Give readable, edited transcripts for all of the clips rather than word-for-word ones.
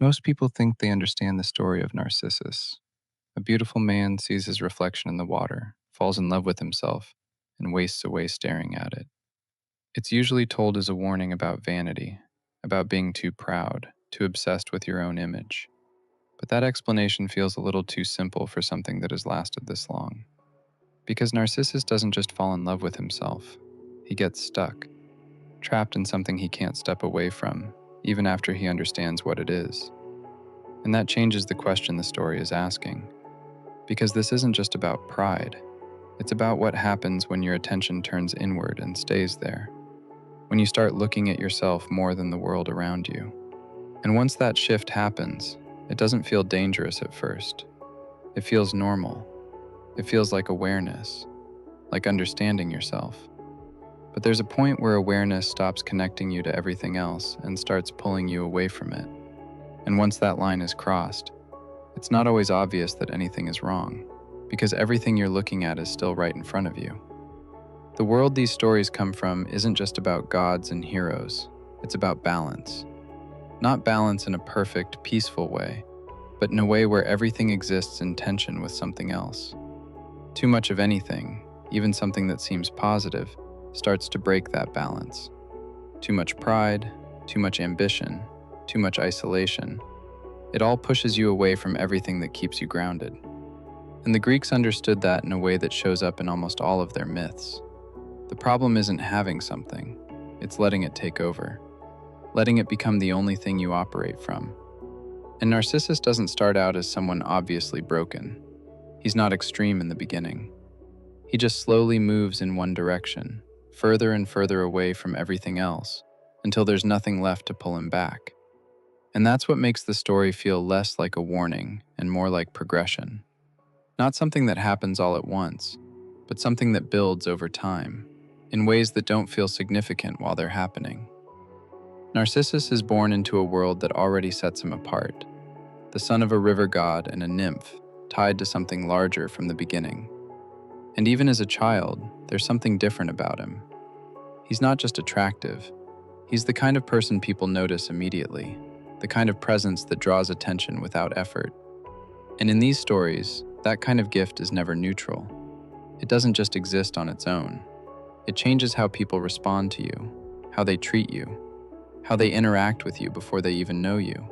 Most people think they understand the story of Narcissus. A beautiful man sees his reflection in the water, falls in love with himself, and wastes away staring at it. It's usually told as a warning about vanity, about being too proud, too obsessed with your own image. But that explanation feels a little too simple for something that has lasted this long. Because Narcissus doesn't just fall in love with himself, he gets stuck, trapped in something he can't step away from, even after he understands what it is. And that changes the question the story is asking. Because this isn't just about pride, it's about what happens when your attention turns inward and stays there. When you start looking at yourself more than the world around you. And once that shift happens, it doesn't feel dangerous at first. It feels normal. It feels like awareness, like understanding yourself. But there's a point where awareness stops connecting you to everything else and starts pulling you away from it. And once that line is crossed, it's not always obvious that anything is wrong, because everything you're looking at is still right in front of you. The world these stories come from isn't just about gods and heroes, it's about balance. Not balance in a perfect, peaceful way, but in a way where everything exists in tension with something else. Too much of anything, even something that seems positive, starts to break that balance. Too much pride, too much ambition, too much isolation. It all pushes you away from everything that keeps you grounded. And the Greeks understood that in a way that shows up in almost all of their myths. The problem isn't having something, it's letting it take over, letting it become the only thing you operate from. And Narcissus doesn't start out as someone obviously broken. He's not extreme in the beginning. He just slowly moves in one direction, further and further away from everything else, until there's nothing left to pull him back. And that's what makes the story feel less like a warning and more like progression. Not something that happens all at once, but something that builds over time, in ways that don't feel significant while they're happening. Narcissus is born into a world that already sets him apart, the son of a river god and a nymph, tied to something larger from the beginning. And even as a child, there's something different about him. He's not just attractive, he's the kind of person people notice immediately, the kind of presence that draws attention without effort. And in these stories, that kind of gift is never neutral. It doesn't just exist on its own. It changes how people respond to you, how they treat you, how they interact with you before they even know you.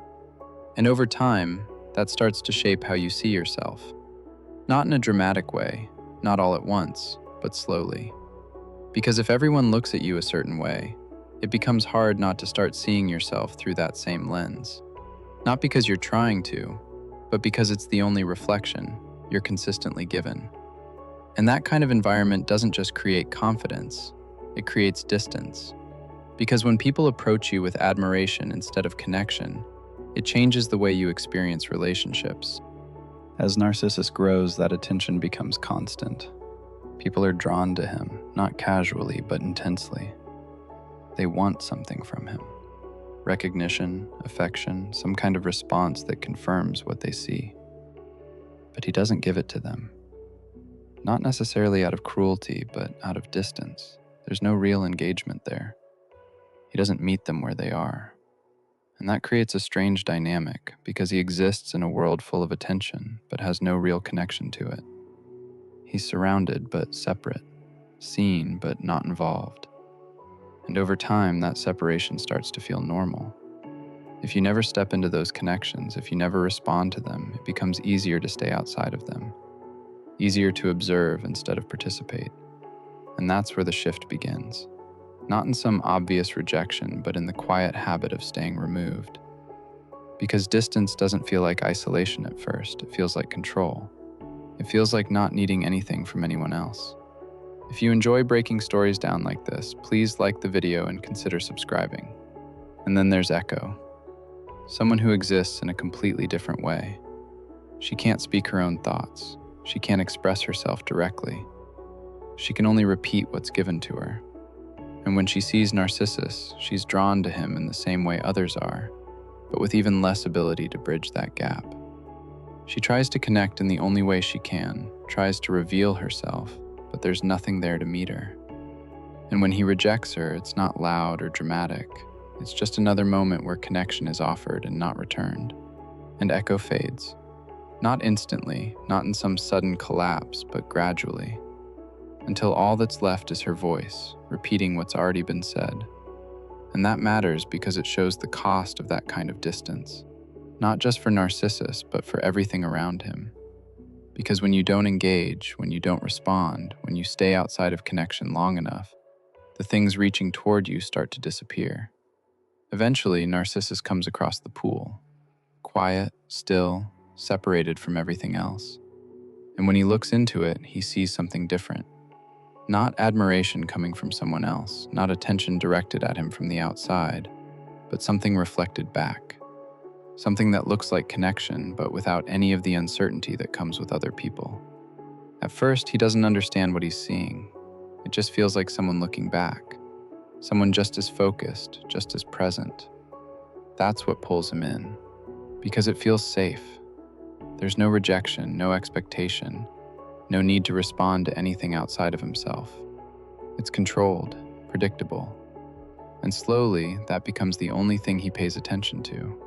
And over time, that starts to shape how you see yourself. Not in a dramatic way, not all at once, but slowly. Because if everyone looks at you a certain way, it becomes hard not to start seeing yourself through that same lens. Not because you're trying to, but because it's the only reflection you're consistently given. And that kind of environment doesn't just create confidence, it creates distance. Because when people approach you with admiration instead of connection, it changes the way you experience relationships. As Narcissus grows, that attention becomes constant. People are drawn to him, not casually, but intensely. They want something from him. Recognition, affection, some kind of response that confirms what they see. But he doesn't give it to them. Not necessarily out of cruelty, but out of distance. There's no real engagement there. He doesn't meet them where they are. And that creates a strange dynamic because he exists in a world full of attention, but has no real connection to it. He's surrounded but separate, seen but not involved. And over time, that separation starts to feel normal. If you never step into those connections, if you never respond to them, it becomes easier to stay outside of them. Easier to observe instead of participate. And that's where the shift begins. Not in some obvious rejection, but in the quiet habit of staying removed. Because distance doesn't feel like isolation at first, it feels like control. It feels like not needing anything from anyone else. If you enjoy breaking stories down like this, please like the video and consider subscribing. And then there's Echo, someone who exists in a completely different way. She can't speak her own thoughts. She can't express herself directly. She can only repeat what's given to her. And when she sees Narcissus, she's drawn to him in the same way others are, but with even less ability to bridge that gap. She tries to connect in the only way she can, tries to reveal herself, but there's nothing there to meet her. And when he rejects her, it's not loud or dramatic. It's just another moment where connection is offered and not returned. and echo fades. Not instantly, not in some sudden collapse, but gradually, until all that's left is her voice, repeating what's already been said. And that matters because it shows the cost of that kind of distance, not just for Narcissus, but for everything around him. Because when you don't engage, when you don't respond, when you stay outside of connection long enough, the things reaching toward you start to disappear. Eventually, Narcissus comes across the pool, quiet, still, separated from everything else. And when he looks into it, he sees something different. Not admiration coming from someone else, not attention directed at him from the outside, but something reflected back. Something that looks like connection, but without any of the uncertainty that comes with other people. At first, he doesn't understand what he's seeing. It just feels like someone looking back. Someone just as focused, just as present. That's what pulls him in. Because it feels safe. There's no rejection, no expectation, no need to respond to anything outside of himself. It's controlled, predictable. And slowly, that becomes the only thing he pays attention to.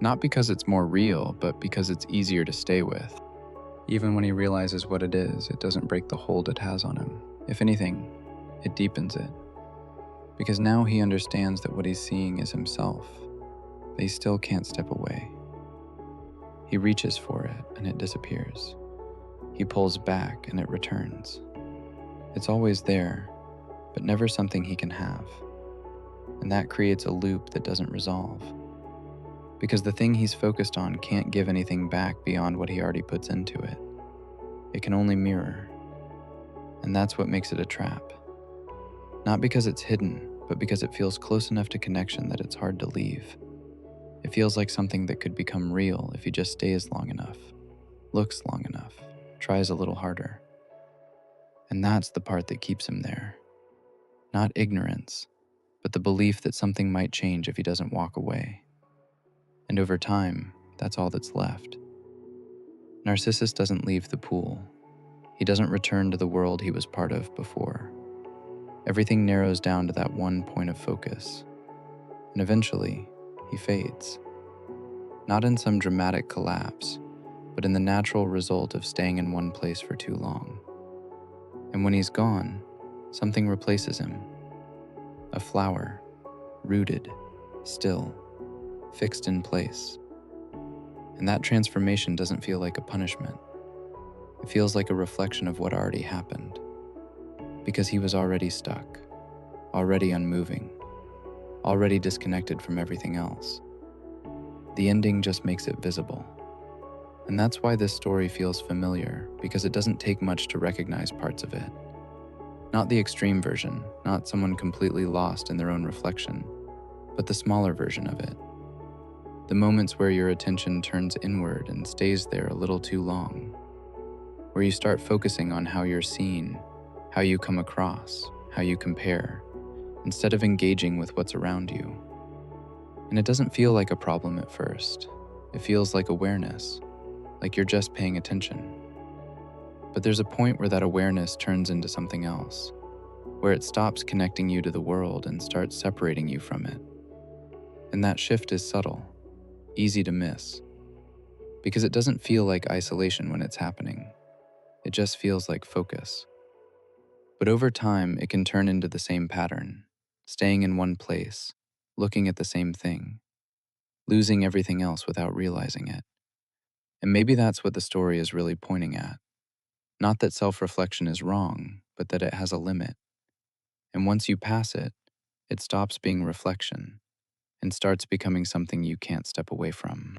Not because it's more real, but because it's easier to stay with. Even when he realizes what it is, it doesn't break the hold it has on him. If anything, it deepens it. Because now he understands that what he's seeing is himself. But he still can't step away. He reaches for it, and it disappears. He pulls back, and it returns. It's always there, but never something he can have. And that creates a loop that doesn't resolve. Because the thing he's focused on can't give anything back beyond what he already puts into it. It can only mirror. And that's what makes it a trap. Not because it's hidden, but because it feels close enough to connection that it's hard to leave. It feels like something that could become real if he just stays long enough, looks long enough, tries a little harder. And that's the part that keeps him there. Not ignorance, but the belief that something might change if he doesn't walk away. And over time, that's all that's left. Narcissus doesn't leave the pool. He doesn't return to the world he was part of before. Everything narrows down to that one point of focus. And eventually, he fades. Not in some dramatic collapse, but in the natural result of staying in one place for too long. And when he's gone, something replaces him. A flower, rooted, still, fixed in place. And that transformation doesn't feel like a punishment. It feels like a reflection of what already happened. Because he was already stuck, already unmoving, already disconnected from everything else. The ending just makes it visible. And that's why this story feels familiar, because it doesn't take much to recognize parts of it. Not the extreme version, not someone completely lost in their own reflection, but the smaller version of it. The moments where your attention turns inward and stays there a little too long. Where you start focusing on how you're seen, how you come across, how you compare, instead of engaging with what's around you. And it doesn't feel like a problem at first. It feels like awareness, like you're just paying attention. But there's a point where that awareness turns into something else, where it stops connecting you to the world and starts separating you from it. And that shift is subtle, easy to miss, because it doesn't feel like isolation when it's happening. It just feels like focus. But over time, it can turn into the same pattern, staying in one place, looking at the same thing, losing everything else without realizing it. And maybe that's what the story is really pointing at. Not that self-reflection is wrong, but that it has a limit. And once you pass it, it stops being reflection and starts becoming something you can't step away from.